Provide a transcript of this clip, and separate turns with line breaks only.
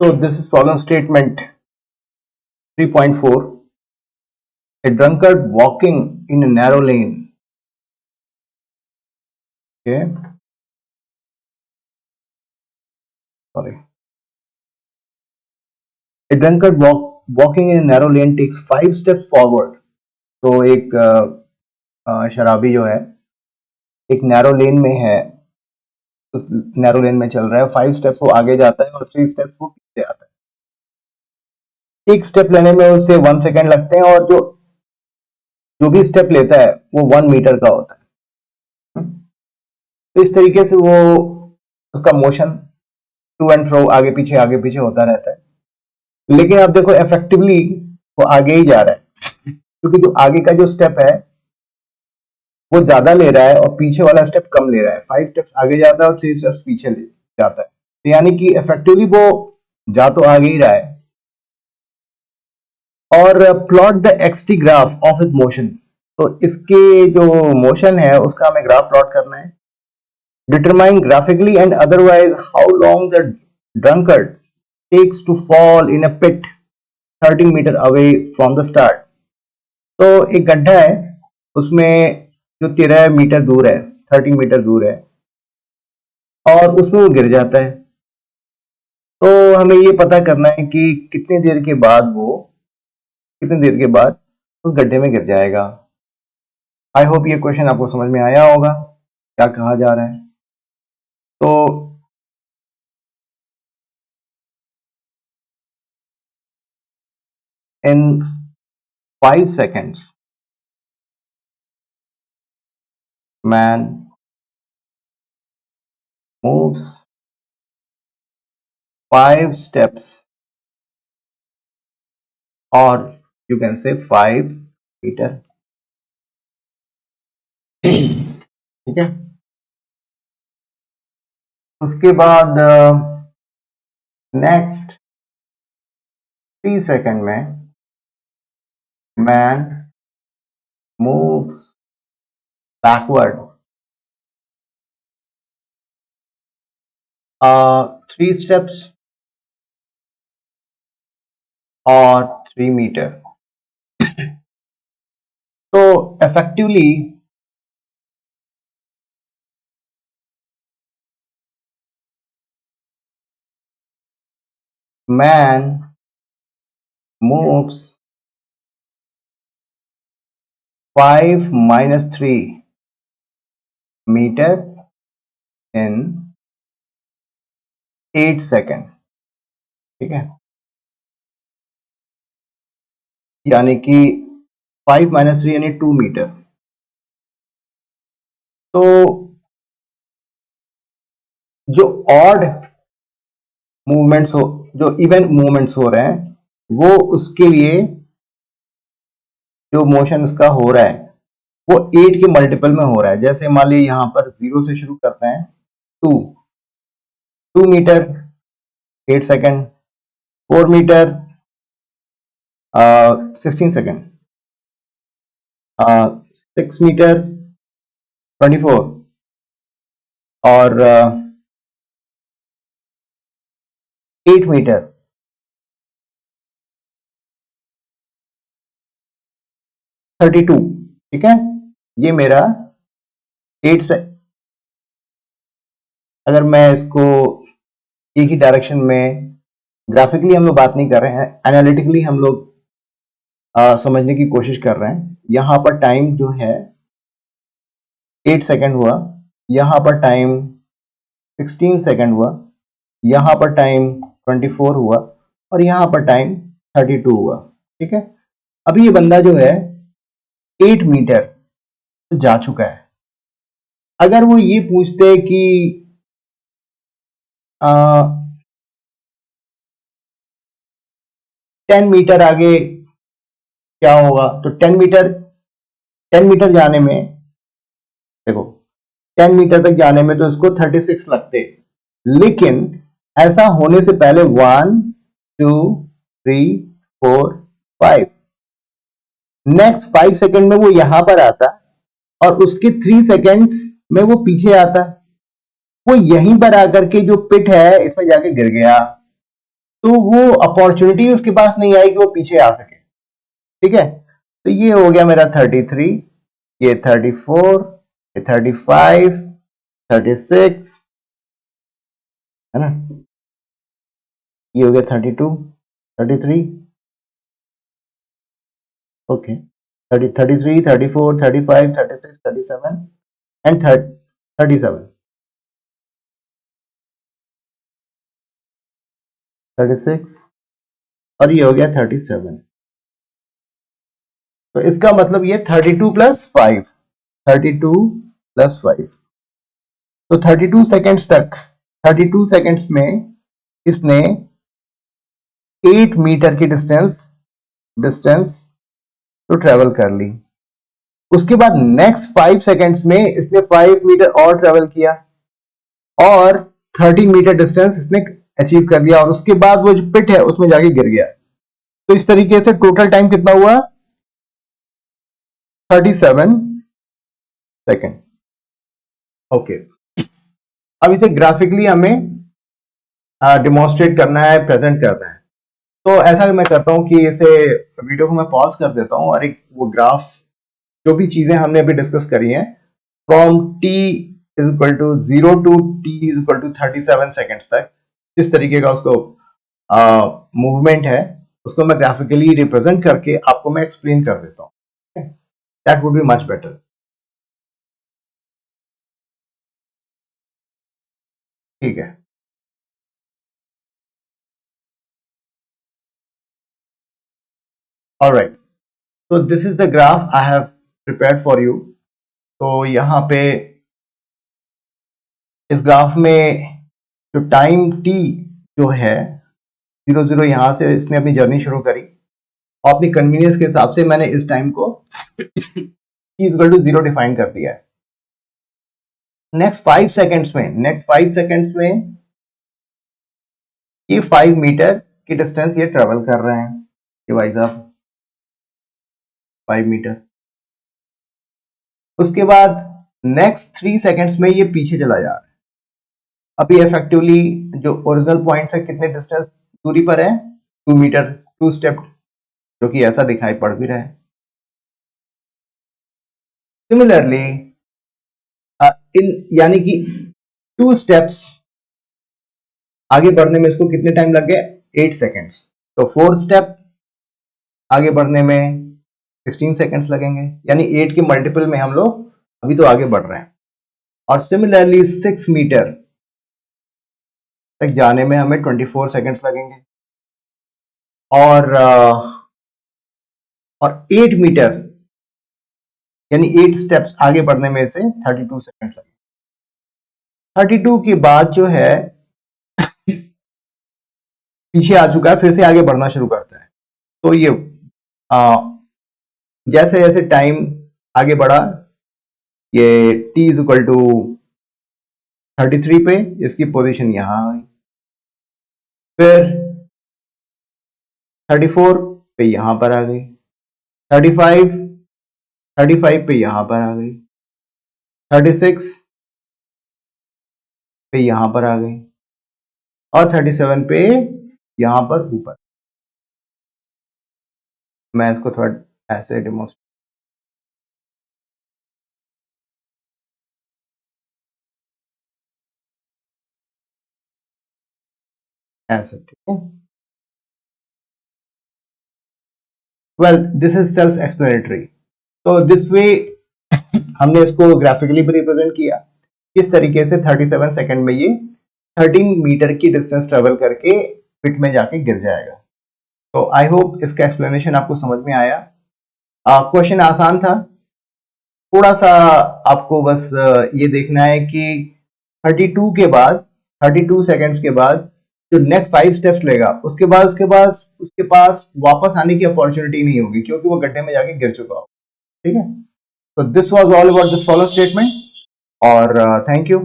So this is problem statement 3.4. A drunkard walking in a narrow lane. Okay. Sorry. A drunkard walking in a narrow lane takes 5 steps forward. तो एक शराबी जो है एक narrow लेन में है, तो नैरो लेन में चल रहा है, 5 स्टेप्स वो आगे जाता है और 3 स्टेप्स वो पीछे आता है। एक स्टेप लेने में उसे 1 सेकेंड लगते हैं और जो भी स्टेप लेता है वो 1 मीटर का होता है। तो इस तरीके से वो उसका मोशन टू एंड फ्रो आगे पीछे होता रहता है। लेकिन आप देखो इफेक्टिवली वो आगे ही जा रहा है, क्योंकि जो आगे का जो स्टेप है वो ज्यादा ले रहा है और पीछे वाला स्टेप कम ले रहा है। 5 स्टेप्स आगे जाता है और 3 स्टेप्स पीछे ले जाता है, तो यानी कि इफेक्टिवली वो जा तो आगे ही रहा है। और plot the x t graph of his motion, तो इसके जो मोशन है उसका हमें ग्राफ प्लॉट करना है। Determine graphically and otherwise how long the drunkard takes to fall in a pit 30 metre away from the start. तो एक गड्ढा है, उसमें जो 13 मीटर दूर है, 30 मीटर दूर है, और उसमें वो गिर जाता है। तो हमें ये पता करना है कि कितनी देर के बाद उस गड्ढे में गिर जाएगा। आई होप ये क्वेश्चन आपको समझ में आया होगा क्या कहा जा रहा है। तो in 5 seconds man moves 5 steps, or you can say 5 meter। ठीक है। उसके बाद नेक्स्ट 3 सेकंड में मैन moves backward 3 steps और 3 मीटर। तो effectively man moves 5 minus 3 meter in 8 second. ठीक है, यानी कि 5 माइनस 3 यानी 2 मीटर। तो जो ऑड मूवमेंट्स हो, जो इवन मूवमेंट्स हो रहे हैं, वो उसके लिए जो मोशन उसका हो रहा है वो 8 के मल्टीपल में हो रहा है। जैसे मान लीजिए यहां पर 0 से शुरू करते हैं, 2 metre 8 second, 4 metre 16 second, 6 metre 24, और 8 मीटर 32। ठीक है, ये मेरा 8 से, अगर मैं इसको एक ही डायरेक्शन में, ग्राफिकली हम लोग बात नहीं कर रहे हैं, एनालिटिकली हम लोग समझने की कोशिश कर रहे हैं। यहां पर टाइम जो है 8 सेकेंड हुआ, यहां पर टाइम 16 सेकेंड हुआ, यहां पर टाइम 24 हुआ, और यहां पर टाइम 32 हुआ। ठीक है, अभी ये बंदा जो है 8 मीटर जा चुका है। अगर वो ये पूछते कि 10 मीटर आगे क्या होगा, तो 10 मीटर जाने में, देखो 10 मीटर तक जाने में तो इसको 36 लगते, लेकिन ऐसा होने से पहले 1 2 3 4 5, नेक्स्ट 5 सेकेंड में वो यहां पर आता और उसके 3 सेकेंड्स में वो पीछे आता, वो यहीं पर आकर के जो पिट है इसमें जाके गिर गया। तो वो अपॉर्चुनिटी उसके पास नहीं आई कि वो पीछे आ सके। ठीक है, तो ये हो गया मेरा 33, ये 34, ये 35, 36 है ना, ये हो गया 32, 33, ओके, 30, 33, 34, 35, 36, 37 एंड 37, 36 और ये हो गया 37। तो इसका मतलब ये 32 प्लस 5, 32 प्लस 5, तो 32 सेकेंड्स तक, 32 सेकेंड्स में इसने 8 मीटर की डिस्टेंस डिस्टेंस तो ट्रेवल कर ली। उसके बाद नेक्स्ट 5 सेकेंड्स में इसने 5 मीटर और ट्रेवल किया और 13 मीटर डिस्टेंस इसने अचीव कर लिया, और उसके बाद वो जो पिट है उसमें जाके गिर गया। तो इस तरीके से टोटल टाइम कितना हुआ, 37 सेकेंड। ओके, अब इसे ग्राफिकली हमें डिमॉन्स्ट्रेट करना है, प्रेजेंट करना है। तो ऐसा मैं करता हूं कि इसे वीडियो को मैं पॉज कर देता हूं और एक वो ग्राफ, जो भी चीजें हमने अभी डिस्कस करी हैं, from t is equal to 0 to t is equal to 37 seconds तक, किस तरीके का उसको मूवमेंट है, उसको मैं ग्राफिकली रिप्रेजेंट करके आपको मैं एक्सप्लेन कर देता हूं। That would be much better. ठीक है, alright, so this is the graph I have prepared for you। तो यहाँ पे इस ग्राफ में जो टाइम t जो है 0 0 यहाँ से इसने अपनी जर्नी शुरू करी, और अपनी कन्वीनियंस के हिसाब से मैंने इस टाइम को t इक्वल टू 0 डिफाइन कर दिया है। नेक्स्ट 5 सेकेंड्स में ये 5 मीटर की डिस्टेंस ये ट्रेवल कर रहे हैं, ये भाई साहब 5 मीटर। उसके बाद नेक्स्ट 3 सेकेंड्स में ये पीछे चला जा रहा है। अभी इफेक्टिवली जो ओरिजिनल पॉइंट से कितने डिस्टेंस दूरी पर है, 2 मीटर, 2 स्टेप, जो कि ऐसा दिखाई पड़ भी रहा है। सिमिलरली इन यानी कि 2 स्टेप्स आगे बढ़ने में इसको कितने टाइम लग गए, 8 सेकेंड्स। तो 4 स्टेप आगे बढ़ने में 16 सेकेंड्स लगेंगे, यानी 8 के मल्टीपल में हम लोग अभी तो आगे बढ़ रहे हैं। और सिमिलरली 6 मीटर तक जाने में हमें 24 सेकेंड्स लगेंगे, और 8 मीटर यानी 8 स्टेप्स आगे बढ़ने में से 32 सेकेंड्स लगेंगे। 32 के बाद जो है पीछे आ चुका है, फिर से आगे बढ़ना शुरू करता है। तो ये जैसे जैसे टाइम आगे बढ़ा, ये t इज इक्वल टू 33 पे इसकी पोजीशन यहां आ गई, फिर 34 पे यहां पर आ गई, 35 पे यहां पर आ गई, 36 पे यहां पर आ गई, और 37 पे यहां पर ऊपर। मैं इसको थोड़ा ऐसे डेमोन्स्ट्रेट, ऐसे, ठीक है। Well this is self explanatory. तो दिस वे हमने इसको ग्राफिकली भी रिप्रेजेंट किया, किस तरीके से 37 सेकंड में ये 13 मीटर की डिस्टेंस ट्रेवल करके पिट में जाके गिर जाएगा। तो आई होप इसका एक्सप्लेनेशन आपको समझ में आया। क्वेश्चन आसान था, थोड़ा सा आपको बस ये देखना है कि 32 के बाद, 32 सेकंड्स के बाद जो नेक्स्ट 5 स्टेप्स लेगा, उसके पास वापस आने की अपॉर्चुनिटी नहीं होगी, क्योंकि वो गड्ढे में जाके गिर चुका होगा। ठीक है, तो this was all about this follow statement, और थैंक यू।